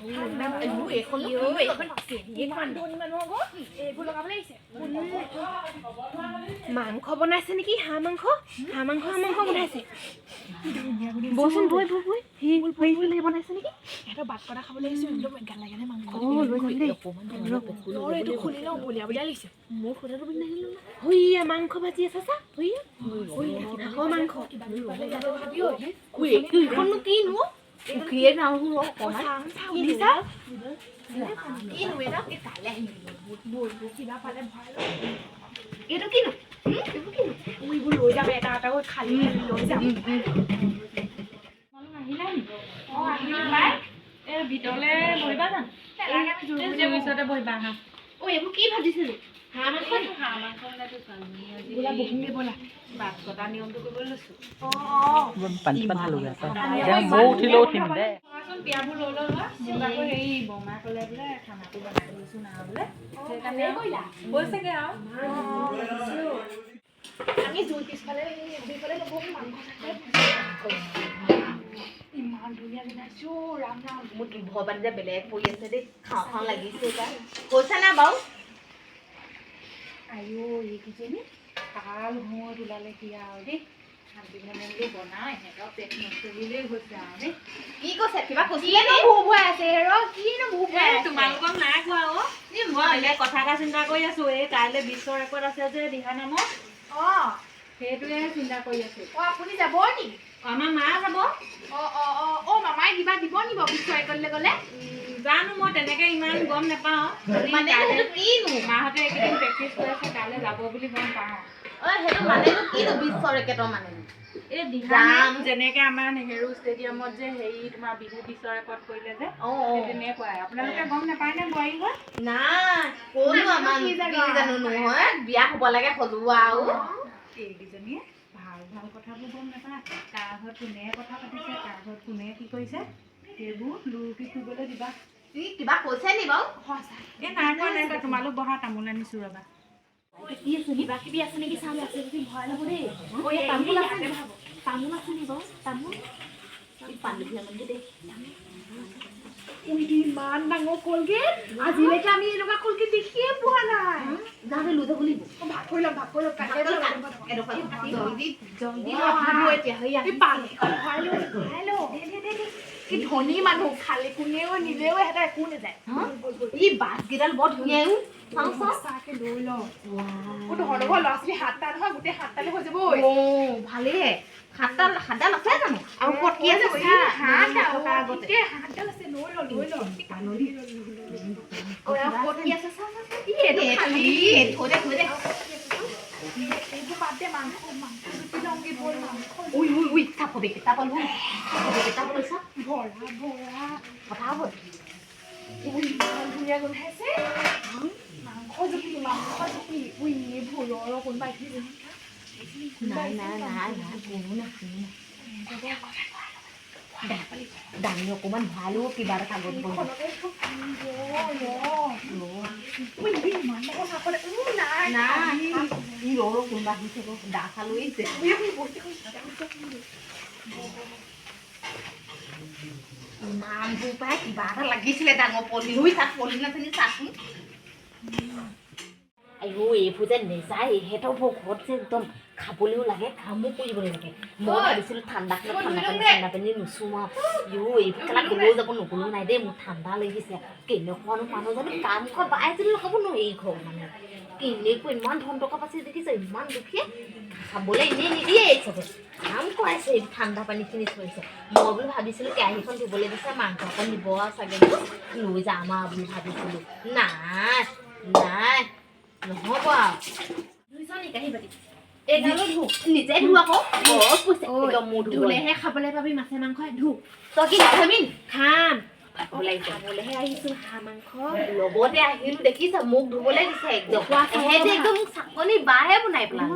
এইখন মাংস বনাইছে নেকি হাঁহ মাংস বনাইছে বচোন বৈ বনাইছে নেকি এটা ভাত কটা খাবলৈ আহিছো একদম গান লাগে মাংস খুলি লওঁ বলিয়া লাগিছে মোৰ খুটাটো পিন্ধি নাহিলো না মাংস ভাজি আছে চা মাংস এইখননো কিনো কিয়ে নাও কিনো কাইলৈ আহিম কিবা পালে ভয় এইটো কিনো এইবোৰ লৈ যাম এটা খালি লৈ যাম ভিতৰলে বহিবা জানো ওচৰতে বহিবা হা এইবোৰ কি ভাজিছিলো হাঁহ মাংস ভাত কটা নিয়মটো কৰিবলৈ লৈছো বিয়াবোৰ লৈ লোৱা আকৌ হেৰি বমা ক'লে বোলে খানাটো বনাই লৈছো না বোলে সেইকাৰণে কৈছেগে আৰু আমি জুই পিছফালে ইমান ধুনীয়া বনাইছো ৰাম ৰাম মোৰ ভয় পানী যে বেলেগ পৰি আছে দেই খাওঁ লাগিছে এতিয়া কৈছা না বাৰু আইও এইকেইজনী কাল ঘৰত ওলালে কি আৰু দেই শান্তি মনে বনাই সিহঁতৰ পেট নচলিলেই হৈছে আৰু দেই কি কৈছে কিবা কৈছিলে আছে তোমালোকক নাই কোৱা মই বেলেগ কথা এটা চিন্তা কৰি আছো এই কাইলৈ বিশ্ব ৰেকৰ্ড আছে যে দিহা নামত সেইটোৱে চিন্তা কৰি আছো আপুনি যাব নি আমাৰ মা যাব মামাই কিবা দিব নিব বিশ্ব ৰেকৰ্ডলৈ গ'লে জানো মই তেনেকে ইমান গম নাপাওঁ মানে কিনো মাহঁতে এইকেইদিন প্ৰেক্টিচ কৰি আছে কাইলৈ যাব বুলি গম পাওঁ সেইটো মানেনো কিনো বিশ্ব ৰেকৰ্ডৰ মানে এই দিহা যেনেকে আমাৰ নেহেৰু ষ্টেডিয়ামত যে হেৰি তোমাৰ বিহু বিশ্ব ৰেকৰ্ড কৰিলে যে তেনেকুৱাই আপোনালোকে গম নাপায় নে বোৱাৰী ঘৰ নাই ক'লো আমাৰ কি জানো নহয় বিয়া হ'ব লাগে সজোৱা আৰু এইকেইজনীয়ে ভাল কথাবোৰ গম নাপায় কাৰ ঘৰত কোনে কথা পাতিছে কাৰ ঘৰত কোনে কি কৰিছে সেইবোৰ লুকি ফুৰিবলৈ দিবা কিবা কৈছে নি বাৰু এই নাই কোৱা তোমালোক বহা তামোল আনিছো ৰবা কিবা কিবি আছে নেকি চাম আছে যদি ভয় ল'ব দেই তামোল আছে নি বাৰু তামোল ইমান ডাঙৰ কলগেট আজিলৈকে আমি এনেকুৱা কলগেট দেখিয়ে পোৱা নাই যাওঁতে লৈ যাব লাগিব ভাগ কৰি লম কি ধনী মানুহ খালে কোনেও নিলেও এটা একো নাযায় ই বাছকেইডাল বৰ ধুনীয়া চাকে লৈ লওঁ ল'ৰা ছোৱালী সাতটা নহয় গোটেই সাতটালৈ হৈ যাব ভালেই সাতডাল আছে জানো আৰু ক'ত কি আছে সাতডাল আছে লৈ ল ক'ত কি আছে ধুনীয়া গোন্ধাইছে মাংস জুপি ভুলৰ কোনোবা দামী অকমান ভালো কিবা এটা কাগজ কোনোবা দা খালৈছে ইমানবোৰ পাই কিবা এটা লাগিছিলে ডাঙৰ পলি পলি নাথাকি চাচোন এইবোৰ যে নেযায় ইহঁতৰ ঘৰত যে একদম খাবলৈও লাগে কামো কৰিব লাগে মই ভাবিছিলোঁ ঠাণ্ডা পানী নুচুমাওঁ এইবিলাক গ'লেও যাব নগ'লেও নাই দেই মোৰ ঠাণ্ডা লাগিছে কেনেকুৱানো মানুহ জানো কাম ঘৰ বাই যদি লগাব নোৱাৰি এই ঘৰ মানে কেনেকুৱা ইমান ধন টকা পাইছে দেখিছে ইমান দুখীয়া খাবলৈ এনেই নিদিয়ে এই চবে কাম কৰাইছে এই ঠাণ্ডা পানীখিনি থৈছে মই বুলি ভাবিছিলোঁ কেৰাহীখন ধুবলৈ দিছে মাংস অকণ দিব চাগে লৈ যাম আৰু বুলি ভাবিছিলোঁ নাই নহ'ব নিজে ধু আকৌ ধুলেহে খাবলৈ পাবি মাছে মাংস ধু তই কি নাখাবি খাম খাবলৈহে আহিছো হাঁহ মাংস লগতে আহিলো দেখিছ মোক ধুবলৈ দিছে একদম চাকনি বাহে বনাই পেলাম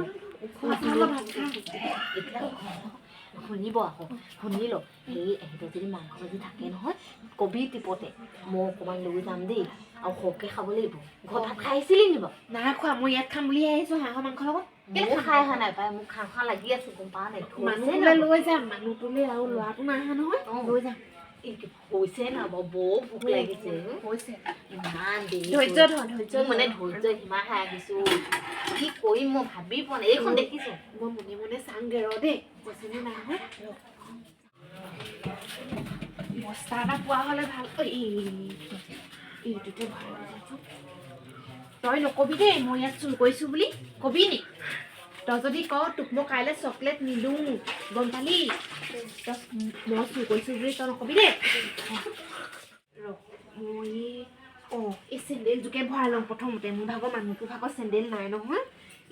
শুনিব আকৌ শুনি ল সেই এহেঁতৰ যদি মাংস ভাজি থাকে নহয় কবি টিপতে মই অকণমান লৈ যাম দেই আৰু সৰহকৈ খাব লাগিব ঘৰত ভাত খাই আহিছিলি নি বাৰু নাই খোৱা মই ইয়াত খাম বুলি আহিছোঁ হাঁহৰ মাংস লগত মোক খাই অহা নাই পাই মোক খাওঁ লাগি আছোঁ গম পাওঁ নাই মানুহ লৈ যাম মানুহটোলৈ আৰু ল'ৰাটো নাই অহা নহয় লৈ যাম হৈছে না বৌ ভোক লাগিছে হৈছে ইমান দেৰি ধৈৰ্য ধৰ মানে ধৈৰ্য সীমা খাই আহিছোঁ কি কৰিম মই ভাবি পোৱা নাই এইখন দেখিছোঁ মই মনে মনে চাংগে ৰ দেই যেনে নাই বস্তা এটা পোৱা হ'লে ভাল এইটোতে ভাল তই নকবি দেই মই ইয়াত চুৰ কৰিছোঁ বুলি কবি নি তই যদি কওঁ তোক মই কাইলৈ চকলেট নিদিওঁ গম পালি তই মই চুৰ কৰিছোঁ বুলি তই নকবি দেই ৰ মই এই চেণ্ডেলযোকে ভৰাই লওঁ প্ৰথমতে মোৰ ভাগৰ মানুহটোৰ ভাগৰ চেণ্ডেল নাই নহয়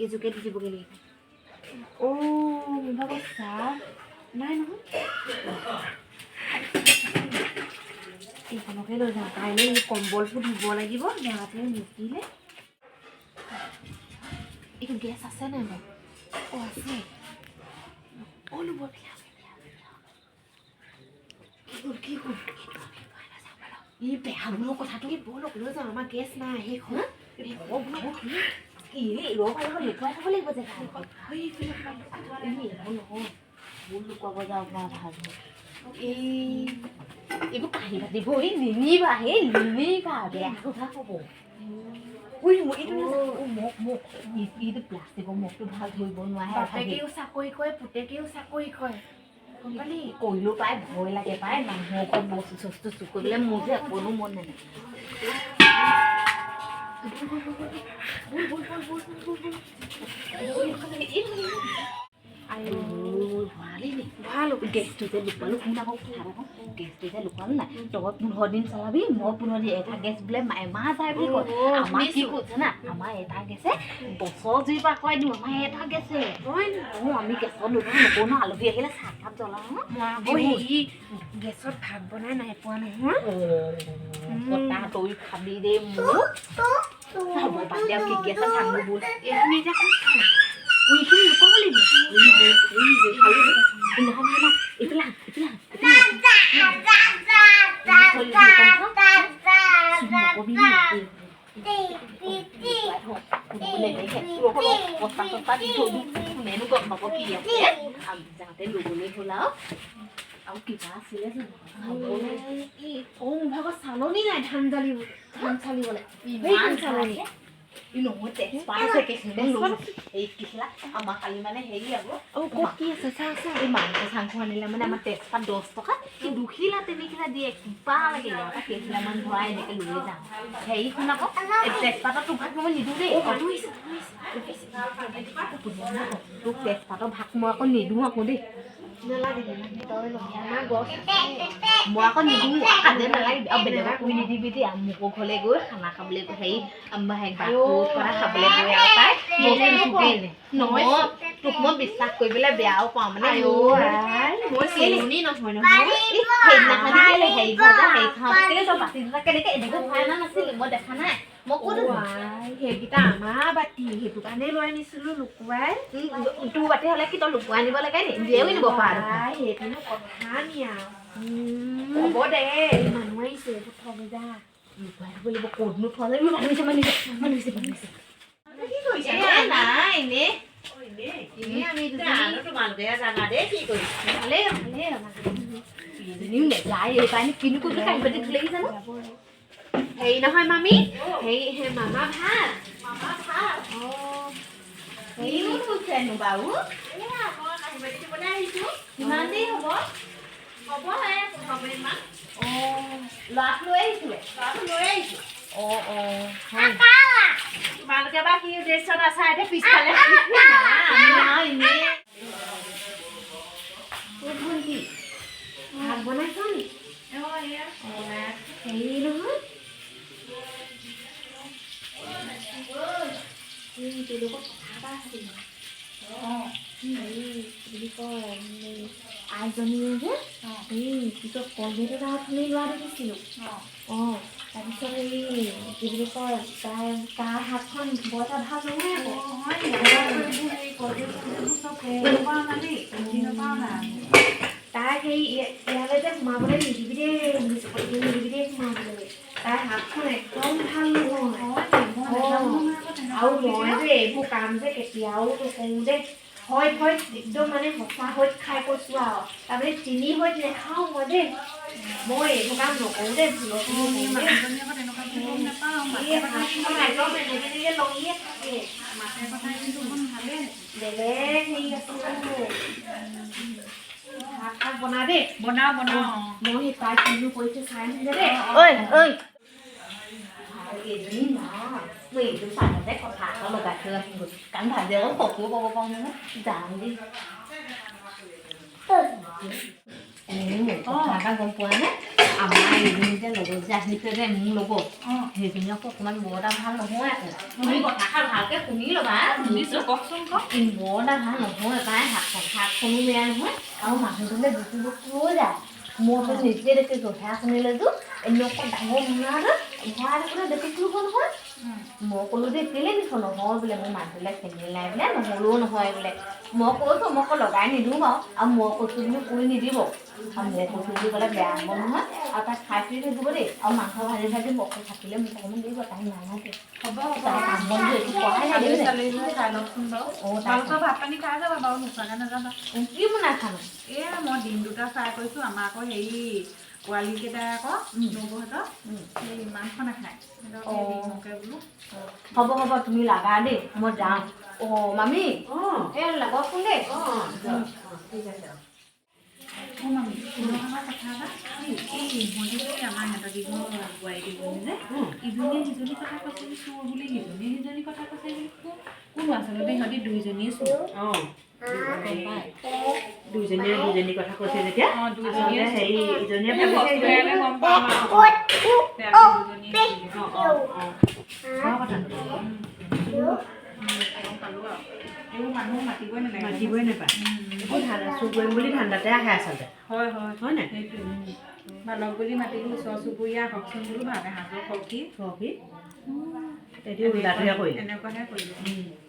এইযোকে দি দিবগৈ লাগিব মোৰ ভাগৰ চাহ নাই নহয় এইখনকে লৈ যাওঁ কাইলৈ কম্বলবোৰ ধুব লাগিব দেহাতে মুতিলে এইটো গেছ আছে নাই বাৰু আছে ল'ব কি হ'ল ই বেয়া বোলো কথাটো কি ব'লক লৈ যাওঁ আমাৰ গেছ নাই সেইখন লুকুৱাই থ'ব লাগিব জেগা ভুল লুকুৱাব যাওঁ ভাল এইবোৰ কাঁহী পাতিব নিনিবা নিনিবা বেয়া কথা হ'ব এইটো প্লাষ্টিকৰ মগটো ভাল ধৰিব নোৱাৰে বাপেকেও চাকৰি কৰে পুতেকেও চাকৰি কৰে গম পালি কৰিলেও পাই ভয় লাগে পাই মানুহৰ ঘৰত বস্তু চস্তু চুৰ কৰিবলৈ মোৰ যে অকণো মন নাযায় ভাল গেছটো যে লুকুৱালো শুন আকৌ গেছটো যে লুকুৱালো নাই তই 15 দিন চলাবি মই 15 দিন এটা গেছ বোলে এমাহ যায় বুলি কয় আমাৰ কি কৈছে না আমাৰ এটা গেছে বছৰ জুই পৰা কয় দিওঁ আমাৰ এটা গেছে আমি গেছত নকৰো ন আলহী আহিলে চাহকাপ জ্বলাওঁ গেছত ভাত বনাই নাই পোৱা নহয় কটা তই খাবি দেই মোৰ হ'ব বাদ দিয়া কি গেছ চাংগো বোল এইখিনি এতিয়া ক'ত খাম উইখিনি লুকুৱাব লাগিব যাওঁতে লবলৈ হ'ল আৰু কিবা আছিলে মোৰ ভাগৰ চালনি নাই ধান চালিবলৈ ইমান চালনি নহয় তেজপাত আছে আমাৰ কালি মানে হেৰি আকৌ ক'ত কি আছে চাহ এই মাংস চাংস আনিলে মানে আমাৰ তেজপাত 10 টকা এই 2 খিলা 3 খিলা দিয়ে কিবা লাগিলে আকৌ কেইখিলামান ভৰাই এনেকৈ লৈ যাওঁ হেৰিখন আকৌ তেজপাতৰ ভাগ মই নিদিওঁ দেই তোক তেজপাতৰ ভাগ মই আকৌ নিদিওঁ আকৌ দেই নালাগে আমাৰ গছ মই আকৌ নিদিওঁ কাজে নালাগে আৰু বেলেগক কৈ নিদিবি দেই মোকো ঘৰলৈ গৈ খানা খাবলৈ হেৰি কৰা খাবলৈ গৈ আৰু পাই নহয় তোক মই বিশ্বাস কৰিবলৈ বেয়াও পাওঁ মানে হেৰি খাওঁ কেনেকৈ এনেকৈ ভৰাই অনা নাছিলি মই দেখা নাই মই ক'ত সেইকেইটা আমাৰ বাতি সেইটো কাৰণে লৈ আনিছিলোঁ লুকুৱাই তোৰ বাতি হ'লে কি তই লুকুৱাই নিব লাগে নি দিয়েও নিব পাৰ সেইটোনো কথা নি হ'ব দে মানুহ আহিছে থ'ব যা লুকুৱাই থ'ব লাগিব ক'তনো থোৱা যায় মানুহ নাই এনেই তোমালোকে জানা দেই কি কৰিছে ভালেই নেযায় এইকাৰণে কিনো কৰিব কাঁহী বাতি ধুলেহি জানো হেৰি নহয় মামী হেৰি মামা ভাল হেৰিও কৈছেনো বাৰু কাঁহী বাতি বনাই আহিছোঁ কিমান দেৰি হ'ব ল'ৰাক লৈ আহিছিলে তোমালোকে বা কি উদ্দেশ্যত আছা এতিয়া পিছফালে ভাত বনাইছ নি হেৰি নহয় তেওঁলোকৰ কথা এটা আছিল বুলি কয় আইজনীয়ে যে পিছত কলগেট এটা খালি লোৱা দেখিছিলোঁ তাৰপিছত এই কি বুলি কয় তাৰ হাতখন বৰ এটা ভাল নহয় তাই সেই ইয়ালৈ যে সোমাবলৈ নিদিবি দেই সোমাবলৈ তাইৰ হাতখন একদম ভাল নহয় আৰু মই যে এইবোৰ কাম যে কেতিয়াও নকৰোঁ দেই হয় একদম মানে সঁচা হৈ খাই কৈছোঁ আৰু তাৰমানে তিনি হৈ নেখাওঁ মই দেই মই এইবোৰ কাম নকৰোঁ দেই ভুলত মানুহজনী আকৌ তেনেকুৱা বুলি গম নাপাওঁ একদম এনেকে লঙিয়ে থাকে মাতে কথাই কিন্তু অকণ ভালেই বেলেগ হেৰি আছে ভাত চাত বনা দেই বনাওঁ মই সেই তাই কিনো কৰিছে চাই আহিছে দেই ঐ এইজনী না মই এইটো চাইতে কথা এটা লগাই থৈ আছোঁ কাৰণ ভাজি আকৌ ফটোও ক'ব পাৰোঁ নহয় যাম দেই কথা এটা গম পোৱা নে আমাৰ এইজনী যে লগত যে আহিছে যে মোৰ লগত সেইজনী আকৌ অকণমান বৰ এটা ভাল নহয় আকৌ তুমি কথাষাৰ ভালকৈ শুনি ল'বা শুনিছোঁ কওকচোন কওক বৰ এটা ভাল নহয় তাই হাতখনো বেয়া নহয় আৰু মানুহজনে যিটো বস্তু লৈ যায় মইতো নিজে দেখিছোঁ সেয়া শুনিলেতো এনেকুৱা ডাঙৰ মুনাটো ভৰাই থাকোঁতে দেখিছিলোঁ নহয় মই ক'লোঁ যে কেলৈ নিছ নহয় বোলে মোৰ মানুহবিলাক চেণ্ডেল নাই বোলে নহ'লেও নহয় বোলে মই কৈছোঁ মই আকৌ লগাই নিদিওঁ বাৰু আৰু মই কৈছোঁ বুলি কৈ নিদিব আৰু মই কৈছোঁ বুলি ক'লে বেয়া হ'ব নহয় আৰু তাই খাই পিনি থাকিব দেই আৰু মাংস ভাজি বস্তু থাকিলে মোক অকণমান দিব তাই নালাগে হ'ব তাই কাম বনটো একো কৰাই নাই দেই খাই লওকচোন বাৰু তোমালোকৰ ভাত পানী খাই যাবা বাৰু নোখোৱাকৈ নাযাবা কি বনাই খালোঁ এয়া মই ডিম দুটা ফ্ৰাই কৰিছোঁ আমাৰ আকৌ হেৰি পোৱালীকেইটাই আকৌ নবৌহঁতৰ এই মাংস নাখায় ডিমকে বোলো হ'ব তুমি লাগা দেই মই যাওঁ মামী এই লাগকচোন দেই ঠিক আছে মামী তোমাৰ কথা এটা এই ইহঁতি যে আমাৰ সিহঁতৰ যিবোৰ বোৱাৰী কেইজনী যে ইজনীয়ে সিজনী কথা কৈছে যে চোৰ বুলি সিজনীয়ে সিজনী কথা কৈছে বুলি কোন আচলতে সিহঁতি দুইজনীয়ে চোৰ দুইজনীয়ে দুইজনী কথা কৈছে যেতিয়া দুইজনীয়ে হেৰি ইজনীয়ে গম পাম এইবোৰ মানুহ মাতিবই নালাগে মাতিবই নাপায় চুৰ কৰিম বুলি ঠাণ্ডাতে আহে আচলতে হয় নাই সেইটোৱে ভালক বুলি মাতিলোঁ ওচৰ চুবুৰীয়া হওকচোন বোলো ভালে হাঁহৰ সখী এতিয়া উল্টাটোহে কৰিলে এনেকুৱাহে কৰিলোঁ